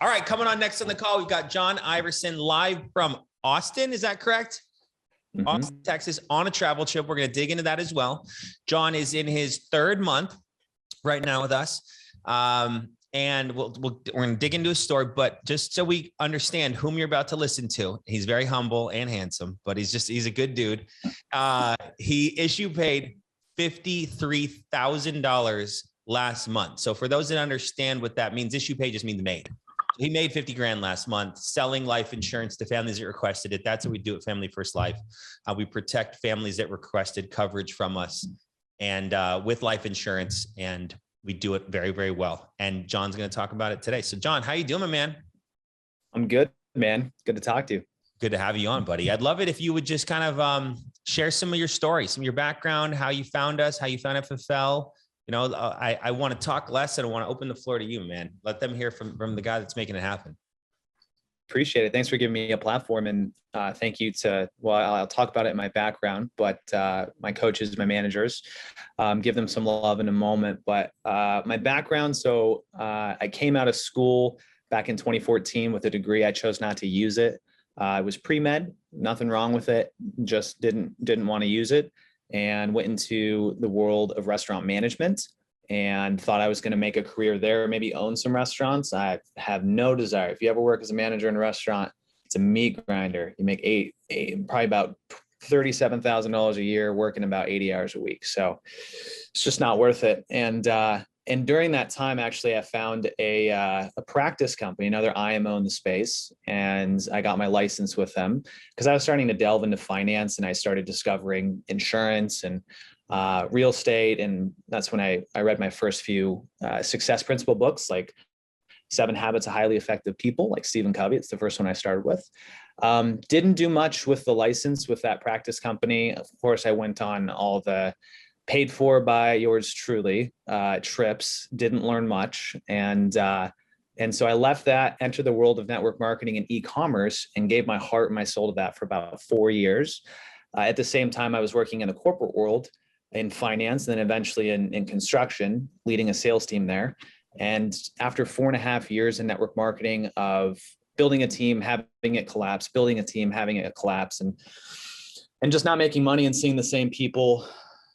All right, coming on next on the call, we've got John Iverson live from Austin. Is that correct? Austin, Texas, on a travel trip. We're going to dig into that as well. John is in his third month right now with us. And we're going to dig into his story, but just so we understand whom you're about to listen to, he's very humble and handsome, but he's a good dude. He issue paid $53,000 last month. So for those that understand what that means, issue pay just means made. He made 50 grand last month selling life insurance to families that requested it. That's what we do at Family First Life. We protect families that requested coverage from us and with life insurance, and we do it very, very well. And John's going to talk about it today. So John, how you doing, my man? I'm good, man. Good to talk to you. Good to have you on, buddy. I'd love it if you would just kind of share some of your story, some of your background, how you found us, how you found FFL. You know, I want to talk less and I want to open the floor to you, man. Let them hear from the guy that's making it happen. Appreciate it. Thanks for giving me a platform. And thank you to, well, I'll talk about it in my background, but my coaches, my managers, give them some love in a moment. But my background, so I came out of school back in 2014 with a degree. I chose not to use it. I was pre-med, nothing wrong with it. Just didn't want to use it, and went into the world of restaurant management and thought I was going to make a career there, maybe own some restaurants. I have no desire. If you ever work as a manager in a restaurant, it's a meat grinder. You make probably about $37,000 a year, working about 80 hours a week. So it's just not worth it. And during that time, actually, I found a practice company, another IMO in the space, and I got my license with them because I was starting to delve into finance, and I started discovering insurance and real estate. And that's when I read my first few success principle books, like 7 Habits of Highly Effective People, like Stephen Covey. It's the first one I started with. Didn't do much with the license with that practice company. Of course, I went on all the paid for by yours truly trips, didn't learn much. And so I left that, entered the world of network marketing and e-commerce, and gave my heart and my soul to that for about 4 years. At the same time, I was working in the corporate world in finance, and then eventually in construction, leading a sales team there. And after 4.5 years in network marketing of building a team, having it collapse, building a team, having it collapse, and just not making money and seeing the same people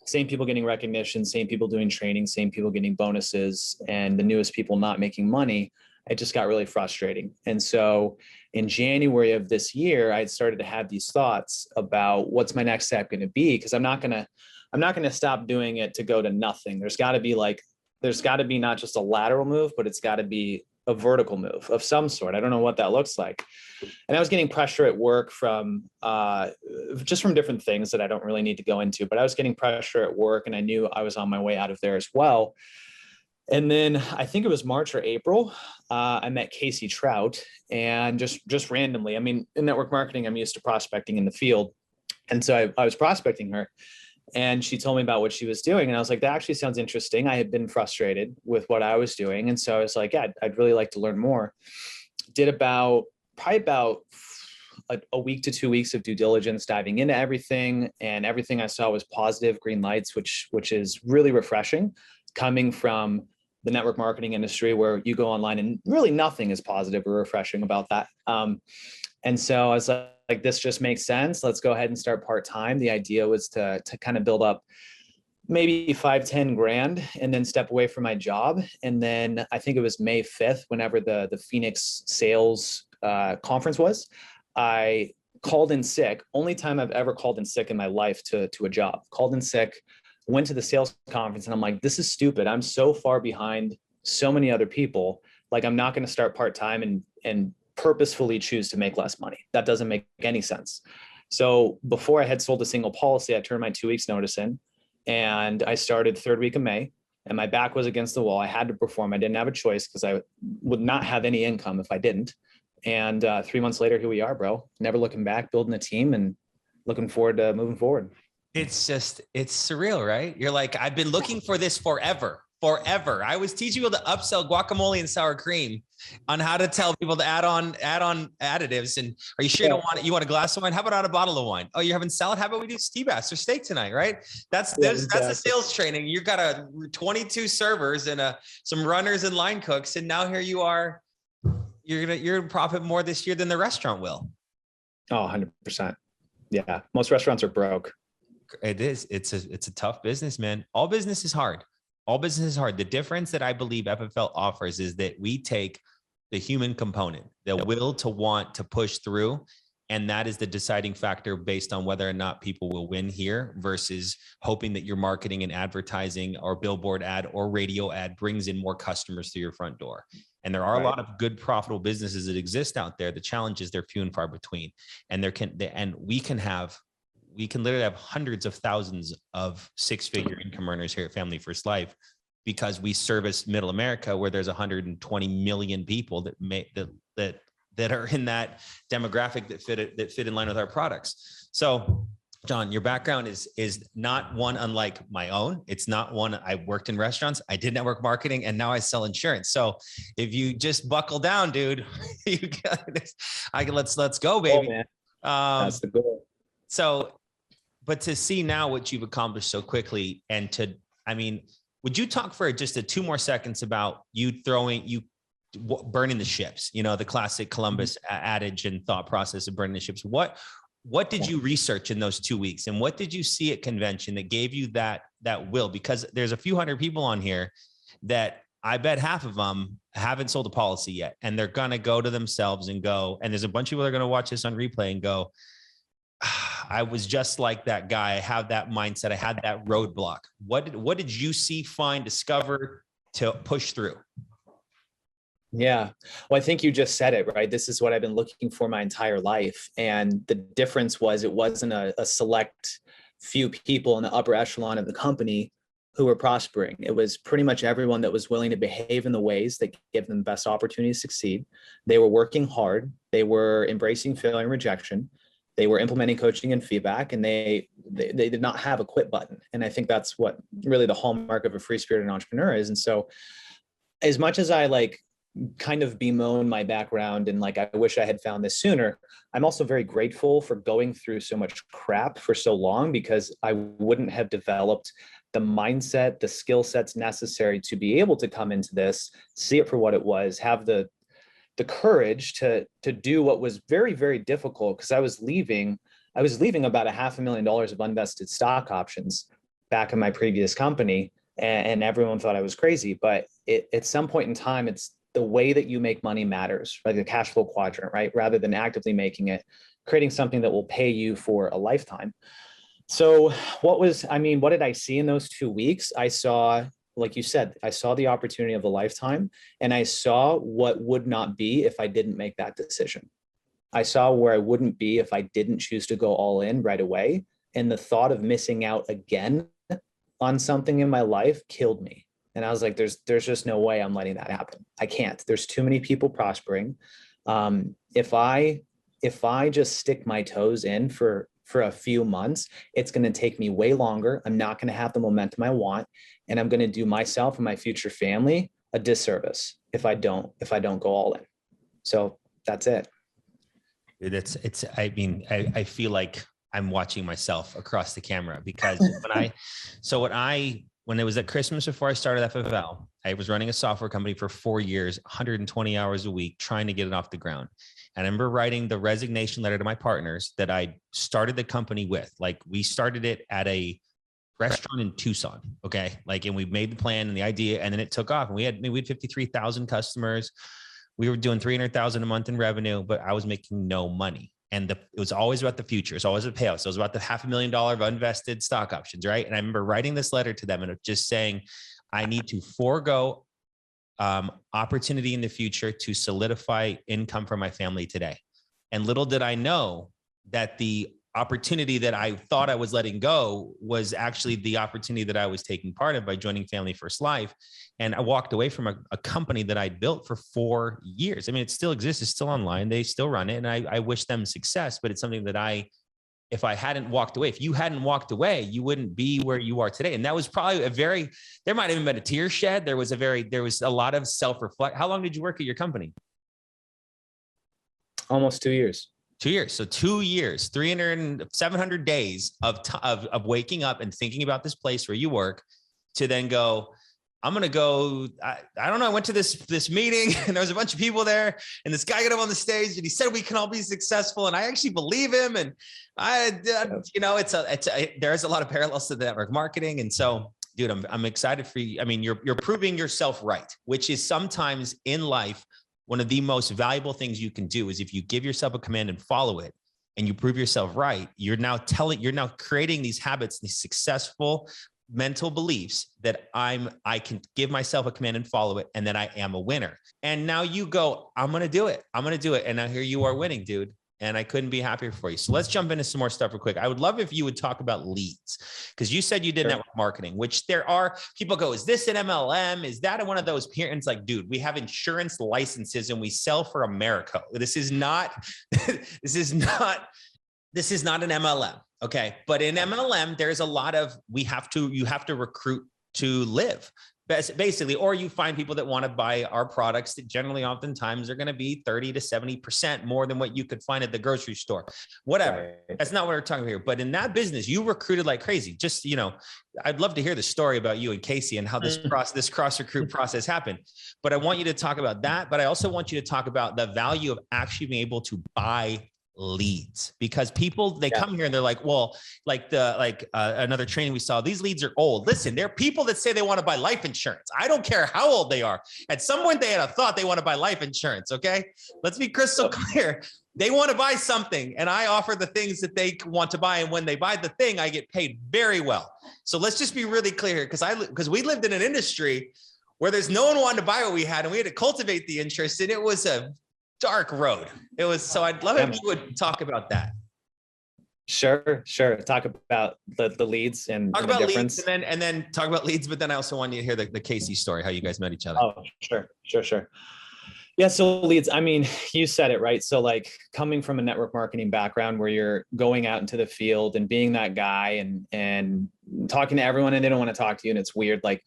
getting recognition, same people doing training, same people getting bonuses, and the newest people not making money, it just got really frustrating. And so in January of this year, I started to have these thoughts about what's my next step going to be, because I'm not going to stop doing it to go to nothing. There's got to be not just a lateral move, but it's got to be a vertical move of some sort. I don't know what that looks like. And I was getting pressure at work from just from different things that I don't really need to go into, but I was getting pressure at work, and I knew I was on my way out of there as well. And then I think it was March or April, I met Casey Trout, and just randomly, I mean, in network marketing, I'm used to prospecting in the field. And so I was prospecting her, and she told me about what she was doing. And I was like, that actually sounds interesting. I had been frustrated with what I was doing. And so I was like, yeah, I'd really like to learn more. Did probably about a week to 2 weeks of due diligence, diving into everything. And everything I saw was positive, green lights, which is really refreshing, coming from the network marketing industry, where you go online and really nothing is positive or refreshing about that. And so I was like, this just makes sense. Let's go ahead and start part-time. The idea was to kind of build up maybe 5-10 grand and then step away from my job. And then I think it was May 5th, whenever the Phoenix sales conference was, I called in sick. Only time I've ever called in sick in my life to a job. Called in sick, went to the sales conference, and I'm like, this is stupid. I'm so far behind so many other people. Like, I'm not going to start part-time and purposefully choose to make less money. That doesn't make any sense. So before I had sold a single policy, I turned my 2 weeks notice in, and I started third week of May, and my back was against the wall. I had to perform. I didn't have a choice, because I would not have any income if I didn't. And 3 months later, here we are, bro. Never looking back, building a team, and looking forward to moving forward. It's surreal, right? You're like, I've been looking for this forever. I was teaching people to upsell guacamole and sour cream on how to tell people to add on additives. And are you sure you don't want it? You want a glass of wine? How about on a bottle of wine? Oh, you're having salad? How about we do sea bass or steak tonight? Right? That's the sales training. You've got 22 servers and some runners and line cooks. And now here you are you're gonna profit more this year than the restaurant will. Oh, 100%. Yeah. Most restaurants are broke. It is. It's a tough business, man. All business is hard. All business is hard. The difference that I believe FFL offers is that we take the human component, the will to want to push through. And that is the deciding factor based on whether or not people will win here versus hoping that your marketing and advertising or billboard ad or radio ad brings in more customers to your front door. And there are a lot of good, profitable businesses that exist out there. The challenge is they're few and far between. And we can literally have hundreds of thousands of six-figure income earners here at Family First Life because we service Middle America, where there's 120 million people that are in that demographic that fit in line with our products. So, John, your background is not one unlike my own. It's not one. I worked in restaurants, I did network marketing, and now I sell insurance. So if you just buckle down, dude, you got this. Let's go, baby. Oh, man. That's the goal. So, but to see now what you've accomplished so quickly, and would you talk for just 2 more seconds about you burning the ships, the classic Columbus adage and thought process of burning the ships. What did you research in those 2 weeks? And what did you see at convention that gave you that will? Because there's a few hundred people on here that I bet half of them haven't sold a policy yet. And they're going to go to themselves and go, and there's a bunch of people that are going to watch this on replay and go, I was just like that guy. I have that mindset. I had that roadblock. What did you see, find, discover to push through? Yeah. Well, I think you just said it, right? This is what I've been looking for my entire life. And the difference was it wasn't a select few people in the upper echelon of the company who were prospering. It was pretty much everyone that was willing to behave in the ways that give them the best opportunity to succeed. They were working hard. They were embracing failure and rejection. They were implementing coaching and feedback, and they did not have a quit button. And I think that's what really the hallmark of a free-spirited entrepreneur is. And so as much as I kind of bemoan my background and I wish I had found this sooner, I'm also very grateful for going through so much crap for so long, because I wouldn't have developed the mindset, the skill sets necessary to be able to come into this, see it for what it was, have the courage to do what was very, very difficult, because I was leaving about $500,000 of unvested stock options back in my previous company, and everyone thought I was crazy. But at some point in time, it's the way that you make money matters, like the cash flow quadrant, right? Rather than actively making it, creating something that will pay you for a lifetime. So what did I see in those 2 weeks? I saw, like you said, I saw the opportunity of a lifetime, and I saw what would not be if I didn't make that decision. I saw where I wouldn't be if I didn't choose to go all in right away. And the thought of missing out again on something in my life killed me. And I was like, there's just no way I'm letting that happen. I can't. There's too many people prospering. If I just stick my toes in for a few months, it's going to take me way longer. I'm not going to have the momentum I want, and I'm going to do myself and my future family a disservice if I don't go all in. So that's it. I feel like I'm watching myself across the camera, because when it was at Christmas before I started FFL, I was running a software company for 4 years, 120 hours a week, trying to get it off the ground. And I remember writing the resignation letter to my partners that I started the company with. We started it at a restaurant in Tucson. Okay. And we made the plan and the idea, and then it took off, and we had 53,000 customers. We were doing 300,000 a month in revenue, but I was making no money. And it was always about the future. It's always a payout. So it was about the $500,000 of unvested stock options, right? And I remember writing this letter to them and just saying, I need to forego opportunity in the future to solidify income for my family today. And little did I know that the opportunity that I thought I was letting go was actually the opportunity that I was taking part of by joining Family First Life. And I walked away from a company that I'd built for 4 years. I mean, it still exists. It's still online. They still run it. And I wish them success, but it's something that if I hadn't walked away, if you hadn't walked away, you wouldn't be where you are today. And that was probably there might have even been a tear shed. There was a lot of self-reflect. How long did you work at your company? Almost 2 years. 2 years. So 2 years, 700 days of waking up and thinking about this place where you work, to then go, I'm going to go. I don't know. I went to this meeting and there was a bunch of people there and this guy got up on the stage and he said, we can all be successful. And I actually believe him. And there's a lot of parallels to the network marketing. And so, dude, I'm excited for you. I mean, you're proving yourself right, which is sometimes in life, one of the most valuable things you can do is if you give yourself a command and follow it and you prove yourself right, you're now creating these habits, these successful mental beliefs that I can give myself a command and follow it, and that I am a winner. And now you go, I'm going to do it. I'm going to do it. And now here you are winning, dude. And I couldn't be happier for you. So let's jump into some more stuff real quick. I would love if you would talk about leads, because you said you did network marketing, which there are people go, is this an MLM? Is that one of those parents? Like, dude, we have insurance licenses and we sell for America. This is not an MLM. Okay. But in MLM, there's a lot of, you have to recruit to live basically, or you find people that want to buy our products that generally oftentimes are going to be 30 to 70% more than what you could find at the grocery store, whatever. Right. That's not what we're talking about here. But in that business, you recruited like crazy. Just, I'd love to hear the story about you and Casey and how this cross recruit process happened. But I want you to talk about that. But I also want you to talk about the value of actually being able to buy leads, because people, they come here and they're like, well, another training we saw, these leads are old. Listen, there are people that say they want to buy life insurance. I don't care how old they are. At some point they had a thought they want to buy life insurance. Okay. Let's be crystal clear. They want to buy something and I offer the things that they want to buy. And when they buy the thing, I get paid very well. So let's just be really clear here. Because we lived in an industry where there's no one wanted to buy what we had and we had to cultivate the interest. And it was a dark road. It was, so I'd love if you would talk about that. Sure. Talk about the leads and talk the about difference. leads and then talk about leads. But then I also want you to hear the Casey story, how you guys met each other. Oh, sure. Yeah. So leads, I mean, you said it right. So like coming from a network marketing background where you're going out into the field and being that guy and talking to everyone and they don't want to talk to you. And it's weird. Like,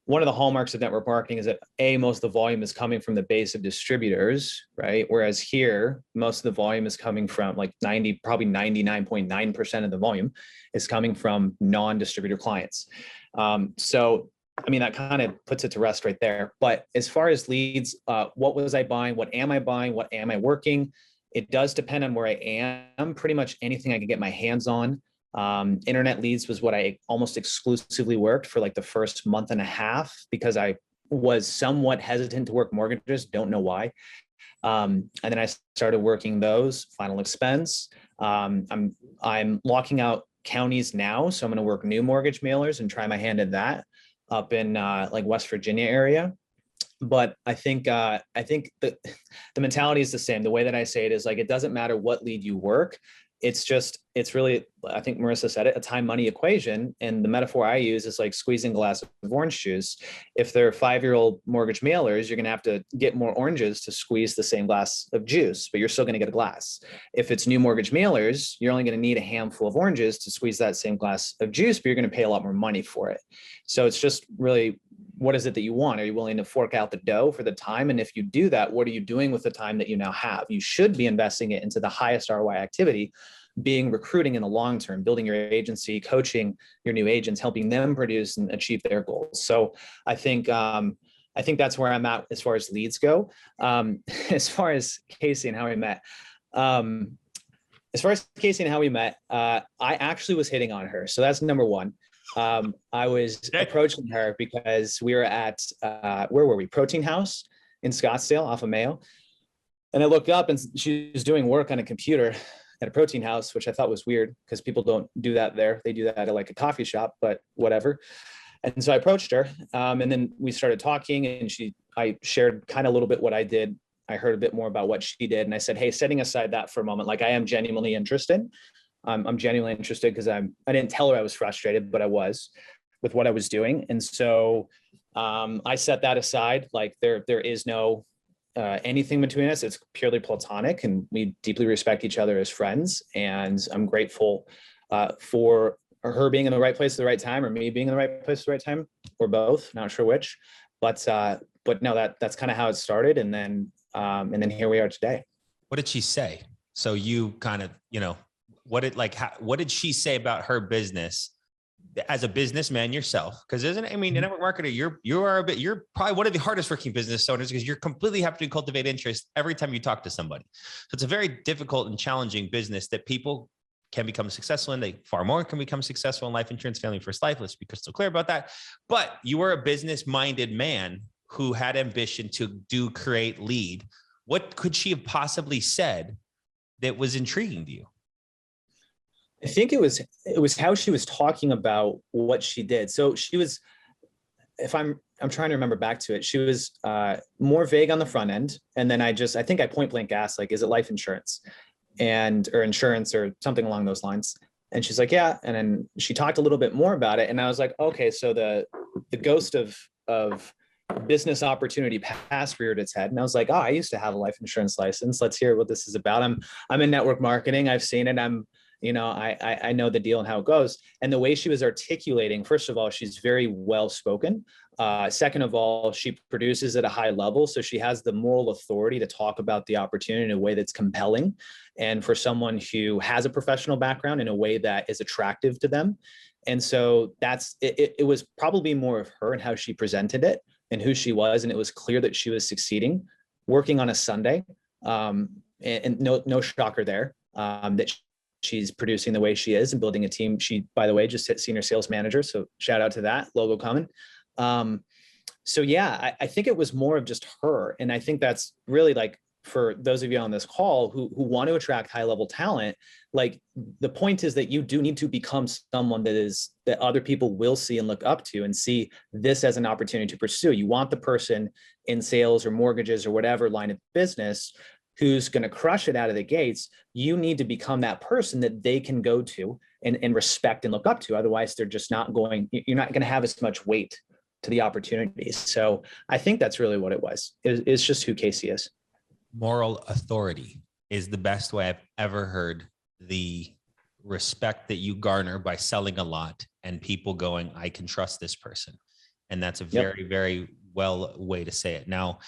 one of the hallmarks of network marketing is that most of the volume is coming from the base of distributors, right? Whereas here, most of the volume is coming from probably 99.9% of the volume is coming from non-distributor clients. So, I mean, that kind of puts it to rest right there. But as far as leads, what was I buying? What am I buying? What am I working? It does depend on where I am. Pretty much anything I can get my hands on. Internet leads was what I almost exclusively worked for like the first month and a half because I was somewhat hesitant to work mortgages. Don't know why. And then I started working those final expense. I'm locking out counties now. So I'm going to work new mortgage mailers and try my hand at that up in like West Virginia area. But I think the mentality is the same. The way that I say it is like, it doesn't matter what lead you work. It's really, I think Marissa said it, a time money equation. And the metaphor I use is like squeezing a glass of orange juice. If they're 5-year-old mortgage mailers, you're going to have to get more oranges to squeeze the same glass of juice, but you're still going to get a glass. If it's new mortgage mailers, you're only going to need a handful of oranges to squeeze that same glass of juice, but you're going to pay a lot more money for it. So it's just really, what is it that you want? Are you willing to fork out the dough for the time? And if you do that, what are you doing with the time that you now have? You should be investing it into the highest ROI activity, being recruiting in the long term, building your agency, coaching your new agents, helping them produce and achieve their goals. So I think that's where I'm at as far as leads go. As far as Casey and how we met, I actually was hitting on her. So that's number one. I was approaching her because we were at, where were we? Protein House in Scottsdale off of Mayo. And I looked up and she was doing work on a computer at a protein house, which I thought was weird because people don't do that there. They do that at like a coffee shop, but whatever. And so I approached her and then we started talking and I shared kind of a little bit what I did. I heard a bit more about what she did. And I said, hey, setting aside that for a moment, like I am genuinely interested. I'm genuinely interested because I didn't tell her I was frustrated, but I was with what I was doing. And so I set that aside. Like there is no anything between us. It's purely platonic and we deeply respect each other as friends. And I'm grateful for her being in the right place at the right time or me being in the right place at the right time or both, not sure which, but no, that's kind of how it started. And then here we are today. What did she say? So you kind of, what did she say about her business as a businessman yourself, because isn't it, I mean, a network marketer, you're probably one of the hardest working business owners because you're completely have to cultivate interest every time you talk to somebody. So it's a very difficult and challenging business that people can become successful in. They far more can become successful in life insurance, family first life. Let's be crystal clear about that. But you were a business minded man who had ambition to create, lead. What could she have possibly said that was intriguing to you? I think it was how she was talking about what she did. So she was, if I'm trying to remember back to it, she was more vague on the front end. And then I think I point blank asked, like, is it life insurance or insurance or something along those lines? And she's like, yeah. And then she talked a little bit more about it. And I was like, okay, so the ghost of business opportunity past reared its head. And I was like, oh, I used to have a life insurance license. Let's hear what this is about. I'm in network marketing. I've seen it. I know the deal and how it goes. And the way she was articulating, first of all, she's very well spoken. Second of all, she produces at a high level. So she has the moral authority to talk about the opportunity in a way that's compelling. And for someone who has a professional background, in a way that is attractive to them. And so it was probably more of her and how she presented it and who she was. And it was clear that she was succeeding, working on a Sunday. And no shocker there, that she's producing the way she is and building a team. She, by the way, just hit senior sales manager. So shout out to that logo coming. So yeah, I think it was more of just her. And I think that's really, like, for those of you on this call who want to attract high level talent, like, the point is that you do need to become someone that other people will see and look up to and see this as an opportunity to pursue. You want the person in sales or mortgages or whatever line of business who's going to crush it out of the gates. You need to become that person that they can go to and respect and look up to. Otherwise, you're not going to have as much weight to the opportunities. So I think that's really what it was. It's just who Casey is. Moral authority is the best way I've ever heard the respect that you garner by selling a lot and people going, I can trust this person. And that's a very, very well way to say it. Now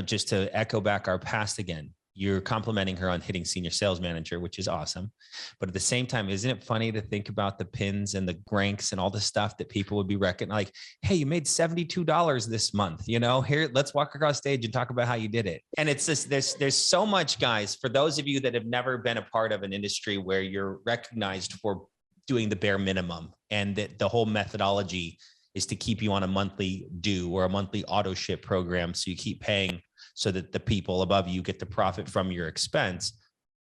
just to echo back our past again, you're complimenting her on hitting senior sales manager, which is awesome. But at the same time, isn't it funny to think about the pins and the ranks and all the stuff that people would be reckoning, like, hey, you made $72 this month, here, let's walk across stage and talk about how you did it. And it's just, there's so much, guys, for those of you that have never been a part of an industry where you're recognized for doing the bare minimum, and that the whole methodology is to keep you on a monthly due or a monthly auto ship program. So you keep paying so that the people above you get the profit from your expense.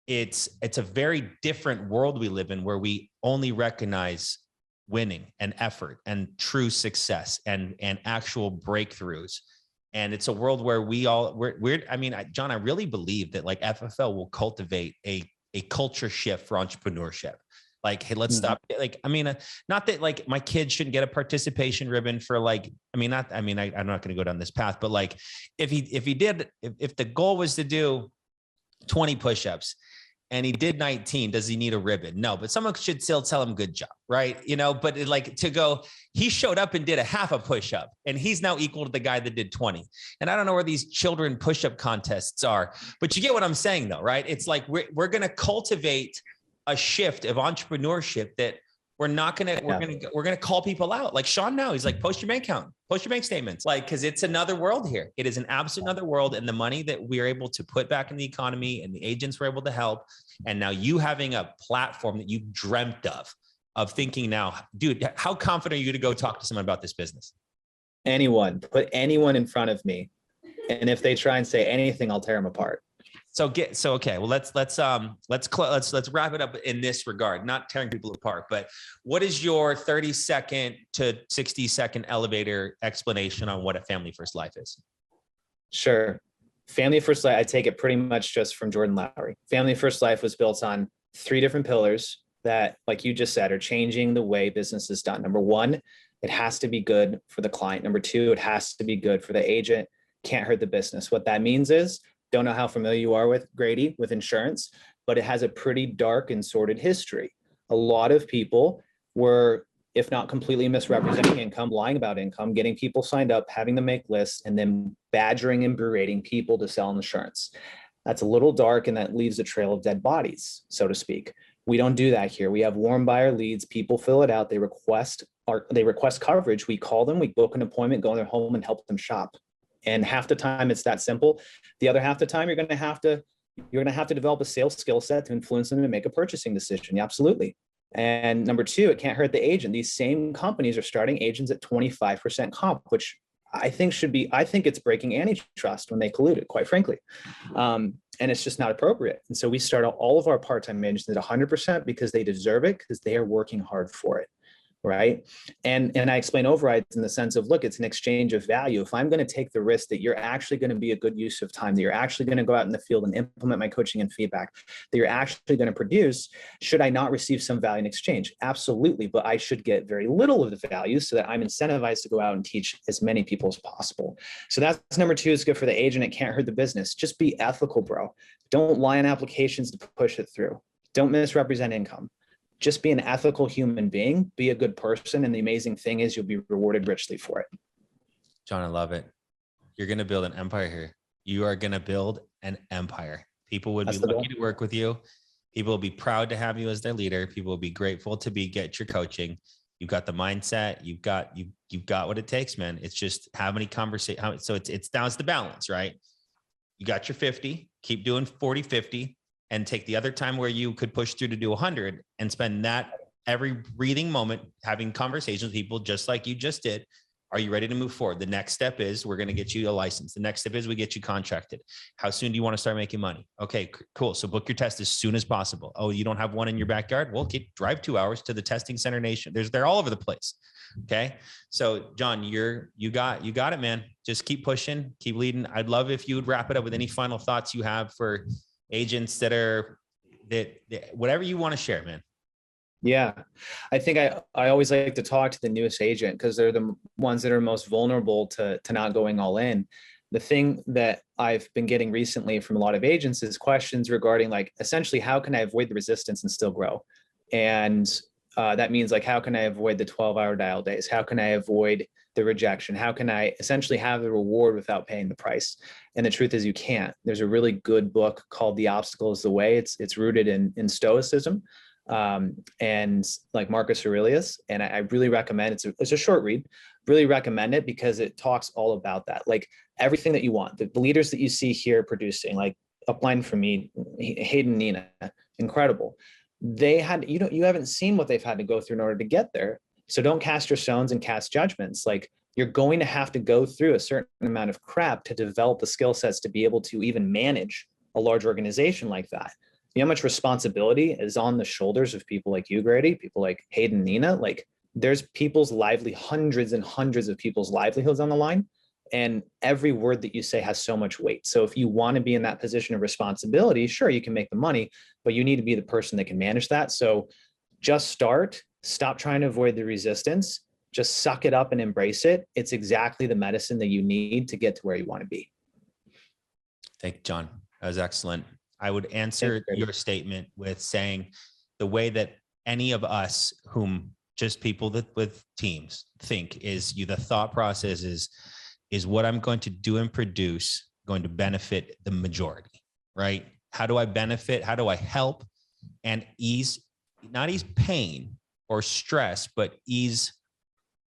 It's a very different world we live in, where we only recognize winning and effort and true success and actual breakthroughs. And it's a world where John, I really believe that, like, FFL will cultivate a culture shift for entrepreneurship. Like, hey, let's stop. Like, not that, like, my kids shouldn't get a participation ribbon for, like, I'm not going to go down this path, but, like, if the goal was to do 20 push-ups and he did 19, does he need a ribbon? No, but someone should still tell him good job, right? But to go, he showed up and did a half a push-up and he's now equal to the guy that did 20. And I don't know where these children push-up contests are, but you get what I'm saying though, right? It's like, we're going to cultivate a shift of entrepreneurship that we're going to call people out. Like Sean now, he's like, post your bank account, post your bank statements, like, because it's another world here. It is an absolute another world. And the money that we're able to put back in the economy and the agents were able to help. And now you having a platform that you dreamt of thinking now, dude, how confident are you to go talk to someone about this business? Put anyone in front of me. And if they try and say anything, I'll tear them apart. Okay. Well, let's wrap it up in this regard, not tearing people apart, but what is your 30-second to 60-second elevator explanation on what a family first life is? Sure. Family first life, I take it pretty much just from Jordan Lowry. Family first life was built on 3 different pillars that, like you just said, are changing the way business is done. Number 1, it has to be good for the client. Number 2, it has to be good for the agent. Can't hurt the business. What that means is, don't know how familiar you are with Grady, with insurance, but it has a pretty dark and sordid history. A lot of people were, if not completely misrepresenting income, lying about income, getting people signed up, having them make lists, and then badgering and berating people to sell insurance. That's a little dark, and that leaves a trail of dead bodies, so to speak. We don't do that here. We have warm buyer leads. People fill it out. They request coverage. We call them, we book an appointment, go in their home and help them shop. And half the time it's that simple. The other half the time you're going to have to develop a sales skill set to influence them to make a purchasing decision. Yeah, absolutely. And number two, it can't hurt the agent. These same companies are starting agents at 25% comp, which I think it's breaking antitrust when they collude it, quite frankly. And it's just not appropriate. And so we start all of our part-time agents at 100% because they deserve it, because they are working hard for it. Right. And I explain overrides in the sense of, look, it's an exchange of value. If I'm going to take the risk that you're actually going to be a good use of time, that you're actually going to go out in the field and implement my coaching and feedback, that you're actually going to produce, should I not receive some value in exchange? Absolutely. But I should get very little of the value so that I'm incentivized to go out and teach as many people as possible. So that's number two. Is good for the agent. It can't hurt the business. Just be ethical, bro. Don't lie on applications to push it through. Don't misrepresent income. Just be an ethical human being, be a good person. And the amazing thing is you'll be rewarded richly for it. John, I love it. You're going to build an empire here. You are going to build an empire. People would be lucky to work with you. People will be proud to have you as their leader. People will be grateful to get your coaching. You've got the mindset. You've got what it takes, man. It's just how many conversations. So it's now it's the balance, right? You got your 50, keep doing 40, 50. And take the other time where you could push through to do 100 and spend that every breathing moment having conversations with people just like you just did. Are you ready to move forward? The next step is we're going to get you a license. The next step is we get you contracted. How soon do you want to start making money? Okay, cool. So book your test as soon as possible. Oh, you don't have one in your backyard? Well, drive 2 hours to the Testing Center Nation. They're all over the place. Okay. So John, you got it, man. Just keep pushing, keep leading. I'd love if you would wrap it up with any final thoughts you have for agents that whatever you want to share, man. Yeah. I think I always like to talk to the newest agent because they're the ones that are most vulnerable to not going all in. The thing that I've been getting recently from a lot of agents is questions regarding, like, essentially, how can I avoid the resistance and still grow? And that means, like, how can I avoid the 12-hour dial days? How can I avoid the rejection? How can I essentially have the reward without paying the price? And the truth is you can't. There's a really good book called The Obstacle is the Way. It's rooted in Stoicism and like Marcus Aurelius. And I really recommend it's a short read, really recommend it because it talks all about that. Like everything that you want, the leaders that you see here producing, like upline for me, Hayden, Nina, incredible. They had, you haven't seen what they've had to go through in order to get there. So don't cast your stones and cast judgments. Like you're going to have to go through a certain amount of crap to develop the skill sets to be able to even manage a large organization like that. You know how much responsibility is on the shoulders of people like you, Grady, people like Hayden, Nina. Like there's hundreds and hundreds of people's livelihoods on the line. And every word that you say has so much weight. So if you want to be in that position of responsibility, sure, you can make the money, but you need to be the person that can manage that. So just stop trying to avoid the resistance, just suck it up and embrace it. It's exactly the medicine that you need to get to where you want to be. Thank you, John. That was excellent. I would answer your statement with saying the way that any of us whom just people that with teams think is the thought process is what I'm going to do and produce going to benefit the majority, right? How do I benefit? How do I help and not ease pain or stress, but ease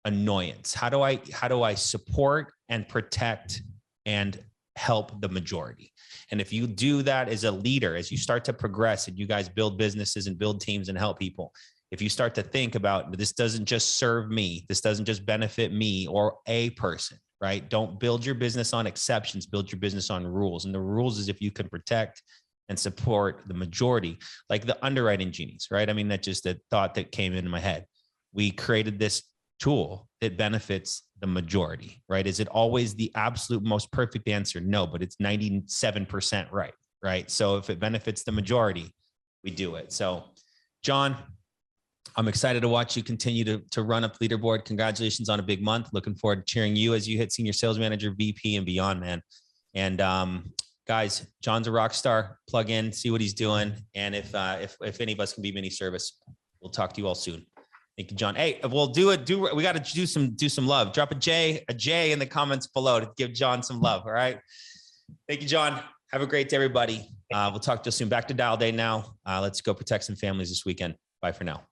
annoyance? How do I support and protect and help the majority? And if you do that as a leader, as you start to progress and you guys build businesses and build teams and help people, if you start to think about this doesn't just serve me, this doesn't just benefit me or a person, right? Don't build your business on exceptions, build your business on rules. And the rules is if you can protect and support the majority, like the underwriting genies, right? I mean, that's just a thought that came into my head. We created this tool that benefits the majority, right? Is it always the absolute most perfect answer? No, but it's 97% right? So if it benefits the majority, we do it. So John, I'm excited to watch you continue to run up leaderboard. Congratulations on a big month. Looking forward to cheering you as you hit senior sales manager, VP and beyond, man. And guys, John's a rock star. Plug in, see what he's doing. And if any of us can be of any service, we'll talk to you all soon. Thank you, John. Hey, we'll we got to do some love. Drop a J in the comments below to give John some love. All right. Thank you, John. Have a great day, everybody. We'll talk to you soon. Back to Dial Day now. Let's go protect some families this weekend. Bye for now.